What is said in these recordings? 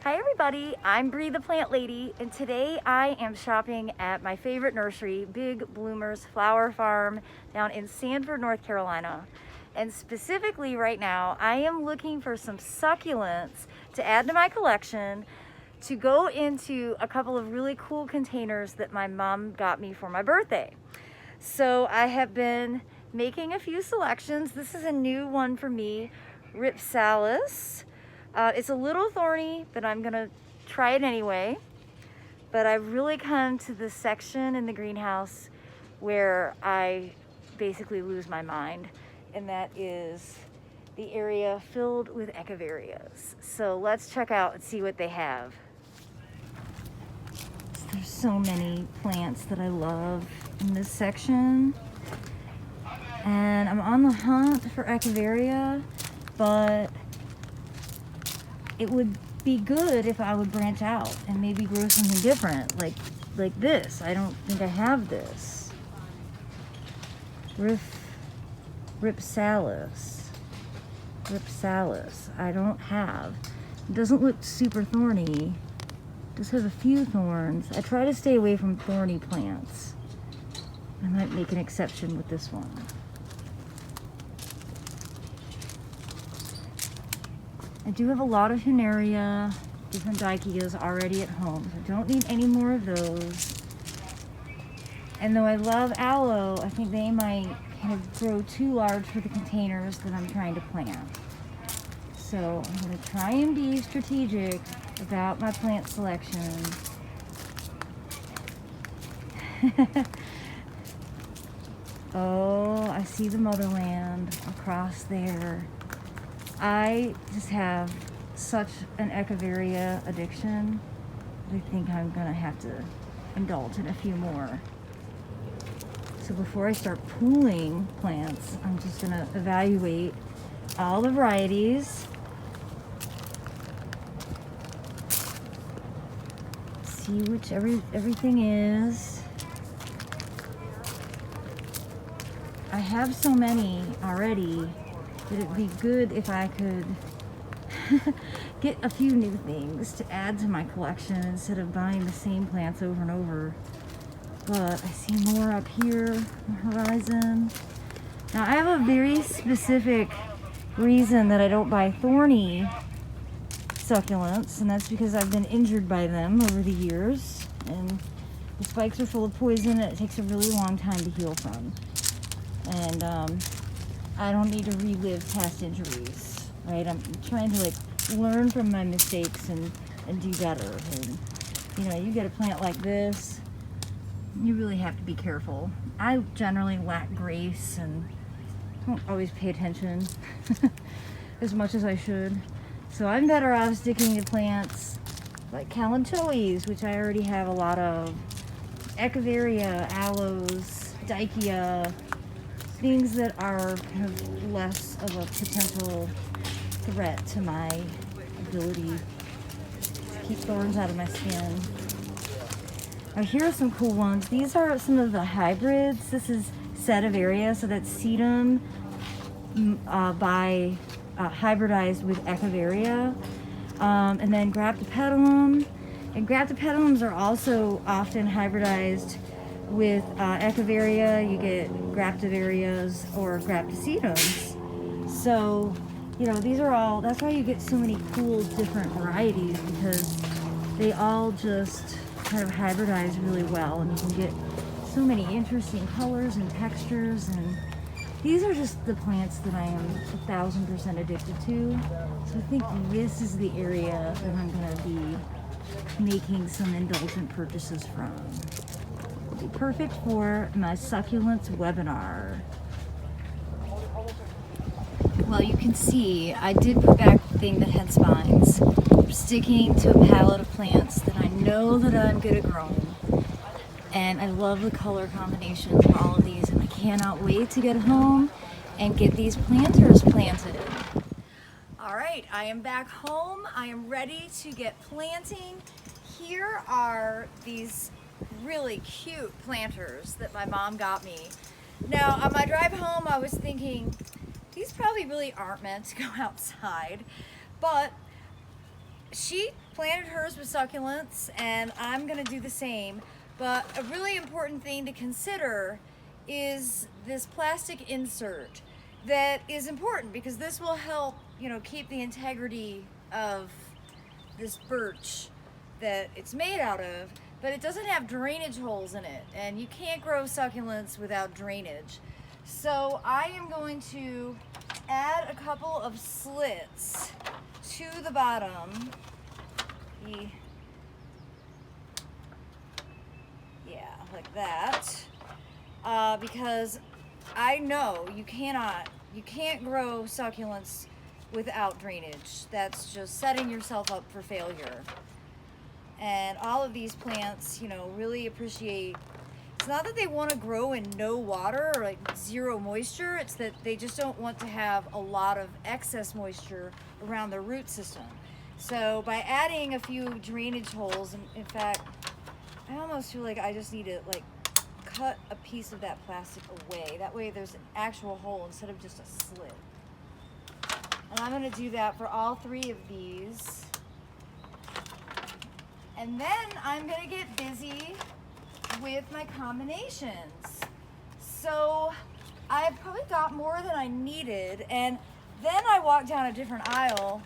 Hi everybody, I'm Bree the Plant Lady, and today I am shopping at my favorite nursery, Big Bloomers Flower Farm down in Sanford, North Carolina. And specifically right now, I am looking for some succulents to add to my collection to go into a couple of really cool containers that my mom got me for my birthday. So I have been making a few selections. This is a new one for me, Ripsalis. It's a little thorny, but I'm gonna try it anyway. But I've really come to this section in the greenhouse where I basically lose my mind, and that is the area filled with echeverias. So let's check out and see what they have. There's so many plants that I love in this section, and I'm on the hunt for echeveria, but it would be good if I would branch out and maybe grow something different, like this. I don't think I have this. Ripsalis. I don't have. It doesn't look super thorny. It does have a few thorns. I try to stay away from thorny plants. I might make an exception with this one. I do have a lot of Hunaria, different Dikeas already at home, so I don't need any more of those. And though I love aloe, I think they might kind of grow too large for the containers that I'm trying to plant. So I'm going to try and be strategic about my plant selection. Oh, I see the motherland across there. I just have such an echeveria addiction that I think I'm gonna have to indulge in a few more. So before I start pooling plants, I'm just gonna evaluate all the varieties, see which everything is. I have so many already that it'd be good if I could get a few new things to add to my collection instead of buying the same plants over and over. But I see more up here on the horizon. Now I have a very specific reason that I don't buy thorny succulents, and that's because I've been injured by them over the years, and the spikes are full of poison and it takes a really long time to heal from. And I don't need to relive past injuries, right? I'm trying to learn from my mistakes and do better. And you get a plant like this, you really have to be careful. I generally lack grace and don't always pay attention as much as I should. So I'm better off sticking to plants like kalanchoes, which I already have a lot of, echeveria, aloes, dikea, things that are kind of less of a potential threat to my ability to keep thorns out of my skin. Now here are some cool ones. These are some of the hybrids. This is setiveria, so that's sedum hybridized with echeveria. And then graptopetalum. And graptopetalums are also often hybridized with echeveria. You get graptiverias or graptosedums. So, these are all, that's why you get so many cool different varieties, because they all just kind of hybridize really well, and you can get so many interesting colors and textures. And these are just the plants that I am 1000% addicted to. So I think this is the area that I'm going to be making some indulgent purchases from. It'll be perfect for my succulents webinar. Well, you can see I did put back the thing that had spines. I'm sticking to a palette of plants that I know that I'm good at growing. And I love the color combinations of all of these, and I cannot wait to get home and get these planters planted. All right, I am back home. I am ready to get planting. Here are these really cute planters that my mom got me. Now, on my drive home, I was thinking, these probably really aren't meant to go outside, but she planted hers with succulents, and I'm gonna do the same. But a really important thing to consider is this plastic insert that is important, because this will help, you know, keep the integrity of this birch that it's made out of, but it doesn't have drainage holes in it, and you can't grow succulents without drainage. So I am going to add a couple of slits to the bottom. Yeah, like that. Because I know you can't grow succulents without drainage. That's just setting yourself up for failure. And all of these plants, you know, really appreciate, it's not that they want to grow in no water or like zero moisture, it's that they just don't want to have a lot of excess moisture around their root system. So by adding a few drainage holes, and in fact, I almost feel like I just need to like cut a piece of that plastic away. That way there's an actual hole instead of just a slit. And I'm going to do that for all 3 of these. And then I'm going to get busy with my combinations. So I probably got more than I needed, and then I walked down a different aisle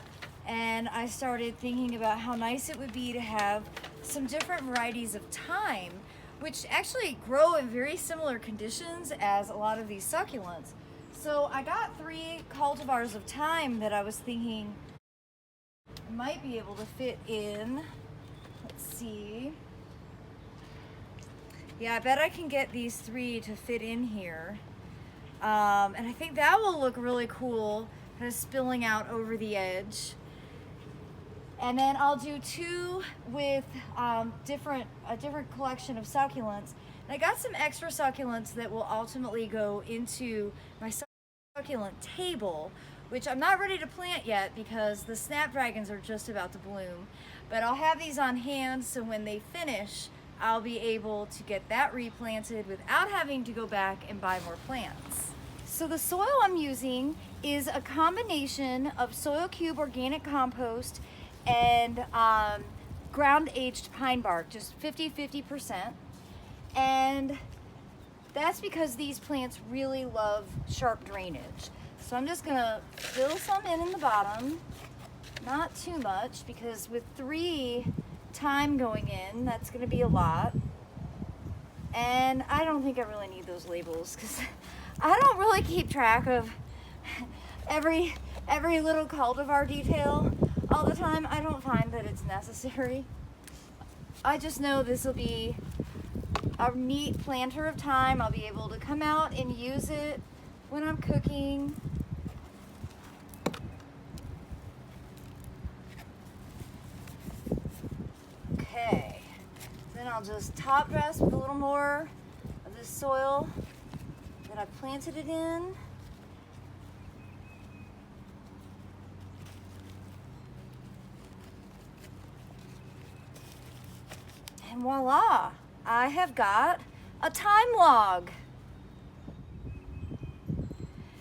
and I started thinking about how nice it would be to have some different varieties of thyme, which actually grow in very similar conditions as a lot of these succulents. So I got 3 cultivars of thyme that I was thinking might be able to fit in. Let's see. Yeah, I bet I can get these 3 to fit in here. And I think that will look really cool, kind of spilling out over the edge. And then I'll do 2 with a different collection of succulents. And I got some extra succulents that will ultimately go into my succulent table, which I'm not ready to plant yet because the snapdragons are just about to bloom. But I'll have these on hand, so when they finish, I'll be able to get that replanted without having to go back and buy more plants. So the soil I'm using is a combination of Soil Cube organic compost and ground aged pine bark, just 50-50%. And that's because these plants really love sharp drainage. So I'm just gonna fill some in the bottom, not too much, because with 3 thyme going in, that's gonna be a lot. And I don't think I really need those labels, because I don't really keep track of every little cultivar detail all the time. I don't find that it's necessary. I just know this will be a neat planter of thyme. I'll be able to come out and use it when I'm cooking. Okay, then I'll just top dress with a little more of this soil that I planted it in. And voila, I have got a thyme log.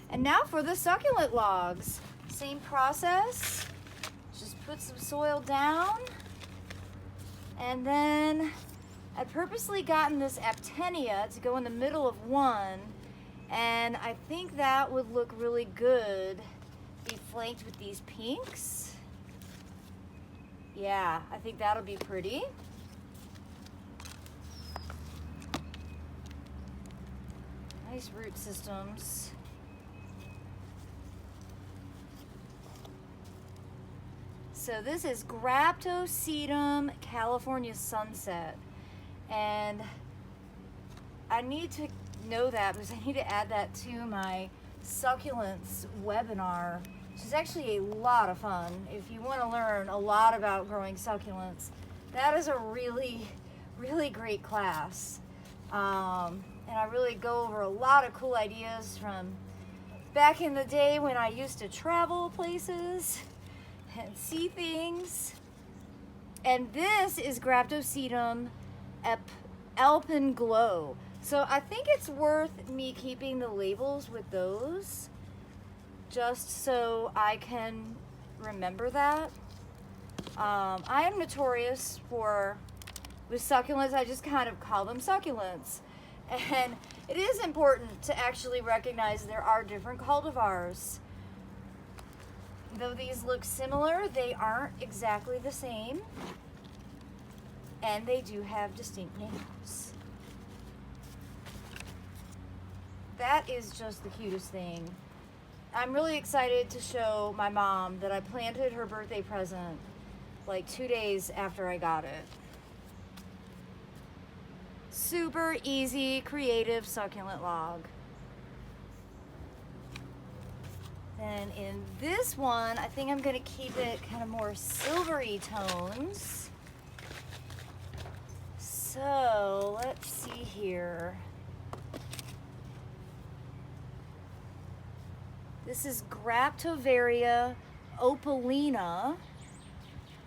And now for the succulent logs. Same process, just put some soil down. And then I'd purposely gotten this Aptenia to go in the middle of one, and I think that would look really good, be flanked with these pinks. Yeah, I think that'll be pretty. Nice root systems. So this is Graptosedum California Sunset, and I need to know that because I need to add that to my succulents webinar, which is actually a lot of fun. If you want to learn a lot about growing succulents, that is a really great class. And I really go over a lot of cool ideas from back in the day when I used to travel places and see things. And this is Graptosedum Alpenglow. So I think it's worth me keeping the labels with those, just so I can remember that. I am notorious for, with succulents, I just kind of call them succulents. And it is important to actually recognize there are different cultivars. Though these look similar, they aren't exactly the same. And they do have distinct names. That is just the cutest thing. I'm really excited to show my mom that I planted her birthday present like 2 days after I got it. Super easy, creative succulent log. Then in this one, I think I'm gonna keep it kind of more silvery tones. So let's see here. This is Graptovaria opalina.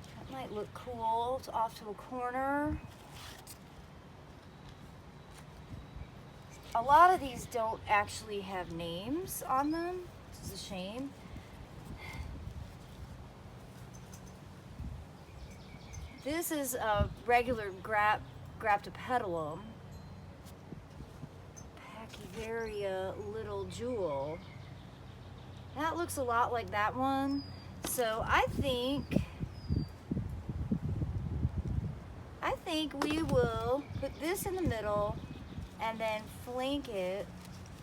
That might look cool. It's off to a corner. A lot of these don't actually have names on them. This is a shame. This is a regular Graptopetalum. Pachyvaria Little Jewel. That looks a lot like that one. So I think we will put this in the middle and then flank it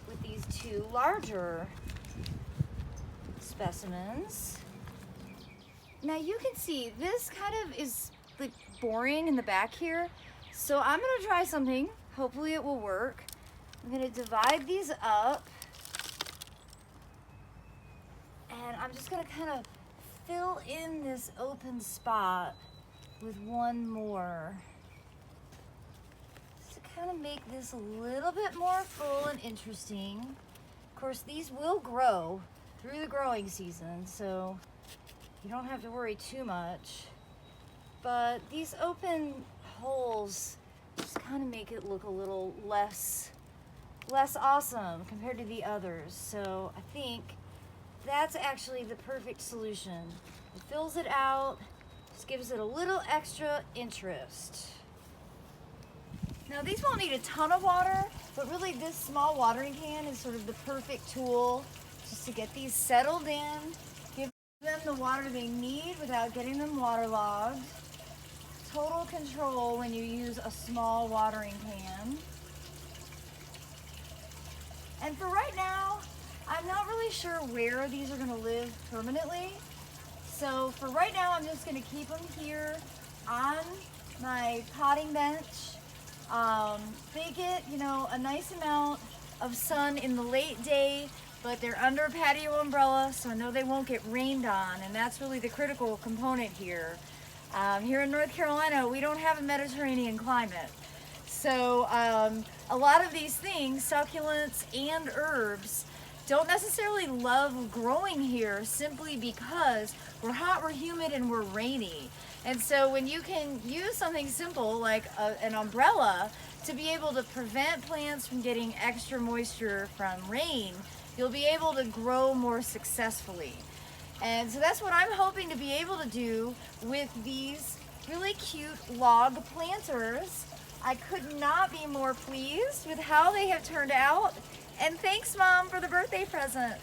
with these two larger specimens. Now you can see this kind of is like boring in the back here. So I'm gonna try something. Hopefully it will work. I'm gonna divide these up. And I'm just gonna kind of fill in this open spot with one more. Just to kind of make this a little bit more full and interesting. Of course, these will grow through the growing season, so you don't have to worry too much. But these open holes just kind of make it look a little less awesome compared to the others. So I think that's actually the perfect solution. It fills it out, just gives it a little extra interest. Now these won't need a ton of water, but really this small watering can is sort of the perfect tool just to get these settled in, give them the water they need without getting them waterlogged. Total control when you use a small watering can. And for right now, I'm not really sure where these are gonna live permanently. So for right now, I'm just gonna keep them here on my potting bench. They get, a nice amount of sun in the late day, but they're under a patio umbrella, so I know they won't get rained on, and that's really the critical component here. Here in North Carolina, we don't have a Mediterranean climate. So a lot of these things, succulents and herbs, don't necessarily love growing here simply because we're hot, we're humid, and we're rainy. And so when you can use something simple like an umbrella to be able to prevent plants from getting extra moisture from rain, you'll be able to grow more successfully. And so that's what I'm hoping to be able to do with these really cute log planters. I could not be more pleased with how they have turned out. And thanks, Mom, for the birthday present.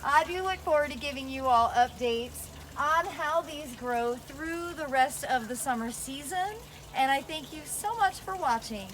I do look forward to giving you all updates on how these grow through the rest of the summer season. And I thank you so much for watching.